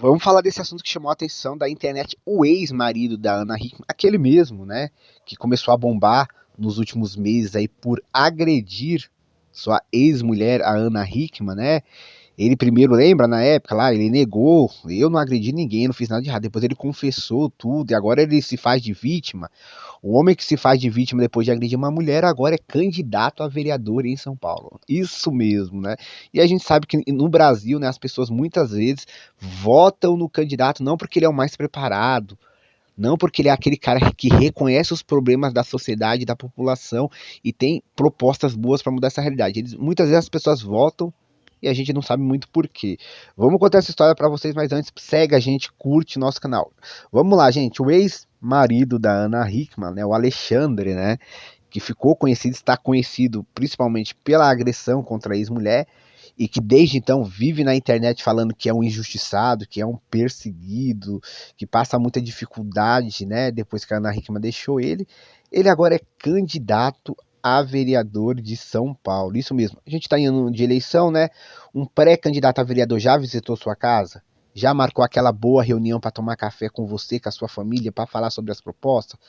Vamos falar desse assunto que chamou a atenção da internet, o ex-marido da Ana Hickman, aquele mesmo, né, que começou a bombar nos últimos meses aí por agredir sua ex-mulher, a Ana Hickman, né? Ele primeiro, lembra, na época lá, ele negou, eu não agredi ninguém, eu não fiz nada de errado. Depois ele confessou tudo e agora ele se faz de vítima. O homem que se faz de vítima depois de agredir uma mulher agora é candidato a vereador em São Paulo. Isso mesmo, né? E a gente sabe que no Brasil, né, as pessoas muitas vezes votam no candidato não porque ele é o mais preparado, não porque ele é aquele cara que reconhece os problemas da sociedade, da população e tem propostas boas para mudar essa realidade. Muitas vezes as pessoas votam e a gente não sabe muito por quê. Vamos contar essa história para vocês, mas antes segue a gente, curte nosso canal. Vamos lá, gente. O ex-marido da Ana Hickman, né, o Alexandre, né, que ficou conhecido, está conhecido principalmente pela agressão contra a ex-mulher e que desde então vive na internet falando que é um injustiçado, que é um perseguido, que passa muita dificuldade, né, depois que a Ana Hickman deixou ele. Ele agora é candidato a vereador de São Paulo. Isso mesmo. A gente está em ano de eleição, né? Um pré-candidato a vereador já visitou sua casa? Já marcou aquela boa reunião para tomar café com você, com a sua família, para falar sobre as propostas?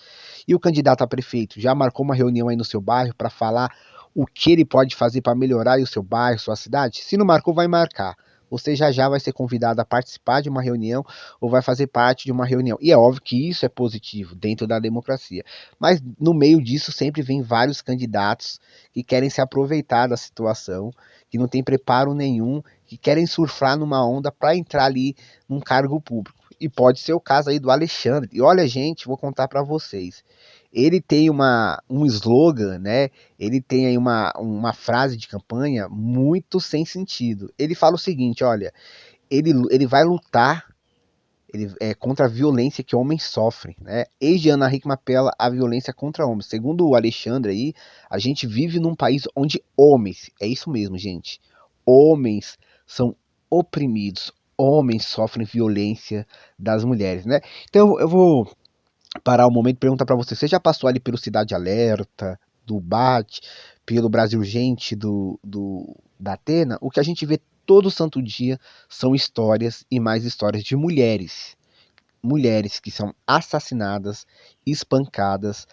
E o candidato a prefeito já marcou uma reunião aí no seu bairro para falar o que ele pode fazer para melhorar o seu bairro, sua cidade? Se não marcou, vai marcar. Você já vai ser convidado a participar de uma reunião ou vai fazer parte de uma reunião. E é óbvio que isso é positivo dentro da democracia. Mas no meio disso sempre vem vários candidatos que querem se aproveitar da situação, que não tem preparo nenhum, que querem surfar numa onda para entrar ali num cargo público. E pode ser o caso aí do Alexandre. E olha, gente, vou contar para vocês. Ele tem um slogan, né? Ele tem aí uma frase de campanha muito sem sentido. Ele fala o seguinte, olha, ele vai lutar contra a violência que homens sofrem, né? Ex de Ana Hickman apela à violência contra homens. Segundo o Alexandre aí, a gente vive num país onde homens, é isso mesmo, gente, homens são oprimidos, homens sofrem violência das mulheres, né? Então eu vou parar um momento e perguntar para você, você já passou ali pelo Cidade Alerta, do BAT, pelo Brasil Urgente, da Atena? O que a gente vê todo santo dia são histórias e mais histórias de mulheres. Mulheres que são assassinadas, espancadas,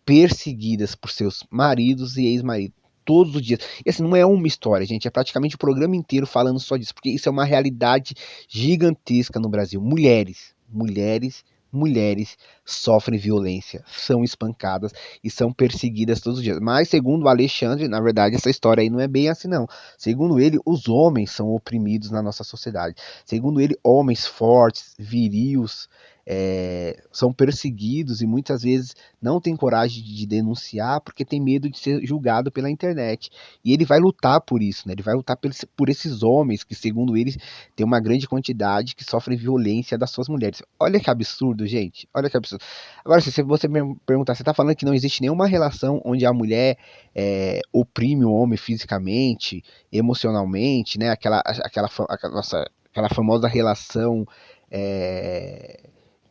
perseguidas por seus maridos e ex-maridos. Todos os dias. E assim, não é uma história, gente. É praticamente o programa inteiro falando só disso. Porque isso é uma realidade gigantesca no Brasil. Mulheres sofrem violência, são espancadas e são perseguidas todos os dias. Mas, segundo o Alexandre, na verdade, essa história aí não é bem assim, não. Segundo ele, os homens são oprimidos na nossa sociedade. Segundo ele, homens fortes, virios, são perseguidos e muitas vezes não tem coragem de denunciar porque tem medo de ser julgado pela internet. E ele vai lutar por isso, né? Ele vai lutar por esses homens que, segundo ele, tem uma grande quantidade que sofrem violência das suas mulheres. Olha que absurdo, gente. Olha que absurdo. Agora, se você me perguntar, você está falando que não existe nenhuma relação onde a mulher oprime o homem fisicamente, emocionalmente, né? Aquela famosa relação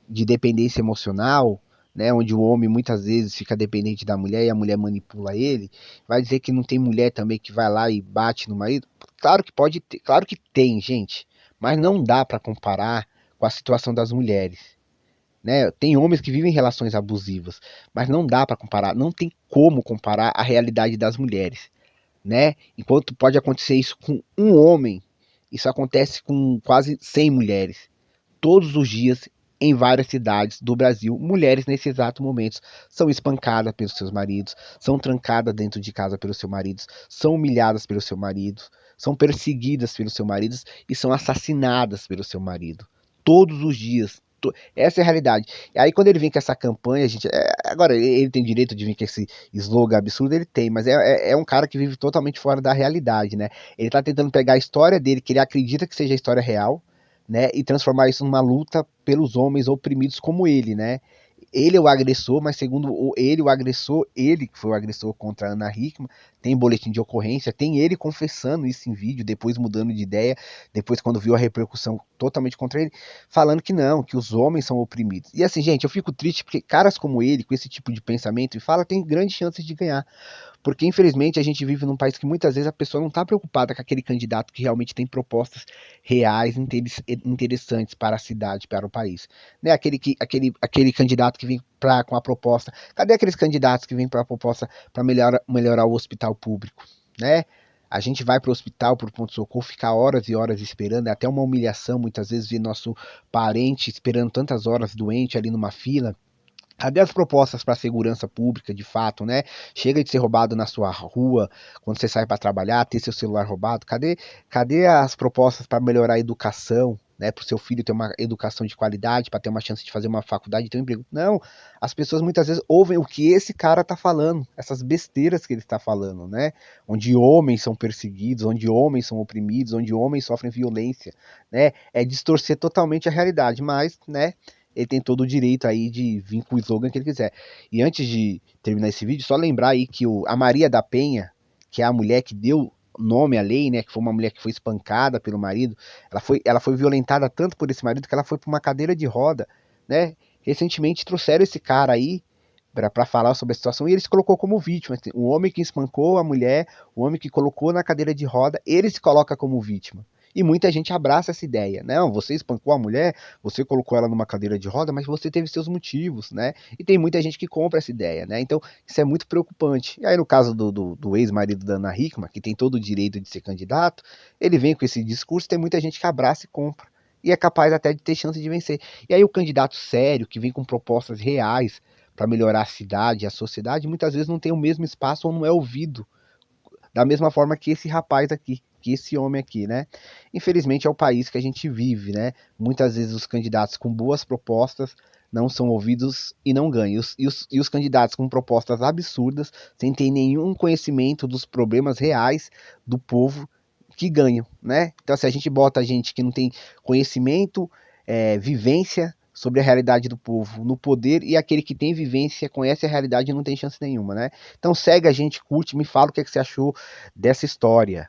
de dependência emocional, né, onde o homem muitas vezes fica dependente da mulher e a mulher manipula ele, vai dizer que não tem mulher também que vai lá e bate no marido? Claro que pode ter, claro que tem, gente, mas não dá para comparar com a situação das mulheres, né? Tem homens que vivem relações abusivas, mas não dá para comparar, não tem como comparar a realidade das mulheres, né? Enquanto pode acontecer isso com um homem, isso acontece com quase 100 mulheres todos os dias em várias cidades do Brasil. Mulheres nesse exato momento são espancadas pelos seus maridos, são trancadas dentro de casa pelos seus maridos, são humilhadas pelo seu marido, são perseguidas pelos seus maridos e são assassinadas pelo seu marido. Todos os dias. Essa é a realidade. E aí quando ele vem com essa campanha, gente, agora ele tem direito de vir com esse slogan absurdo, ele tem, mas é um cara que vive totalmente fora da realidade, né? Ele tá tentando pegar a história dele, que ele acredita que seja a história real, né, e transformar isso numa luta pelos homens oprimidos como ele, né? Ele é o agressor, mas segundo o agressor, ele que foi o agressor contra a Ana Hickman, tem boletim de ocorrência, tem ele confessando isso em vídeo, depois mudando de ideia, depois quando viu a repercussão totalmente contra ele, falando que não, que os homens são oprimidos. E assim, gente, eu fico triste porque caras como ele, com esse tipo de pensamento e fala, tem grandes chances de ganhar. Porque, infelizmente, a gente vive num país que muitas vezes a pessoa não está preocupada com aquele candidato que realmente tem propostas reais, interessantes para a cidade, para o país. Né? Aquele candidato que vem com a proposta. Cadê aqueles candidatos que vêm para a proposta para melhorar o hospital público? Né? A gente vai para o hospital, para o pronto-socorro, ficar horas e horas esperando, é até uma humilhação, muitas vezes, ver nosso parente esperando tantas horas doente ali numa fila. Cadê as propostas para a segurança pública, de fato, né? Chega de ser roubado na sua rua, quando você sai para trabalhar, ter seu celular roubado. Cadê as propostas para melhorar a educação, né? Para o seu filho ter uma educação de qualidade, para ter uma chance de fazer uma faculdade e ter um emprego? Não, as pessoas muitas vezes ouvem o que esse cara está falando, essas besteiras que ele está falando, né? Onde homens são perseguidos, onde homens são oprimidos, onde homens sofrem violência, né? É distorcer totalmente a realidade, mas, né? Ele tem todo o direito aí de vir com o slogan que ele quiser. E antes de terminar esse vídeo, só lembrar aí que a Maria da Penha, que é a mulher que deu nome à lei, né, que foi uma mulher que foi espancada pelo marido, ela foi violentada tanto por esse marido que ela foi para uma cadeira de roda, né? Recentemente trouxeram esse cara aí para falar sobre a situação e ele se colocou como vítima. O homem que espancou a mulher, o homem que colocou na cadeira de roda, ele se coloca como vítima. E muita gente abraça essa ideia. Não, você espancou a mulher, você colocou ela numa cadeira de roda, mas você teve seus motivos, né? E tem muita gente que compra essa ideia, né? Então, isso é muito preocupante. E aí, no caso do ex-marido da Ana Hickman, que tem todo o direito de ser candidato, ele vem com esse discurso, tem muita gente que abraça e compra. E é capaz até de ter chance de vencer. E aí, o candidato sério, que vem com propostas reais para melhorar a cidade, a sociedade, muitas vezes não tem o mesmo espaço ou não é ouvido da mesma forma que esse rapaz aqui, que esse homem aqui, né? Infelizmente é o país que a gente vive, né? Muitas vezes os candidatos com boas propostas não são ouvidos e não ganham. E os candidatos com propostas absurdas, sem ter nenhum conhecimento dos problemas reais do povo, que ganham, né? Então, se a gente bota gente que não tem conhecimento, vivência sobre a realidade do povo no poder, e aquele que tem vivência, conhece a realidade e não tem chance nenhuma, né? Então segue a gente, curte, me fala o que você achou dessa história.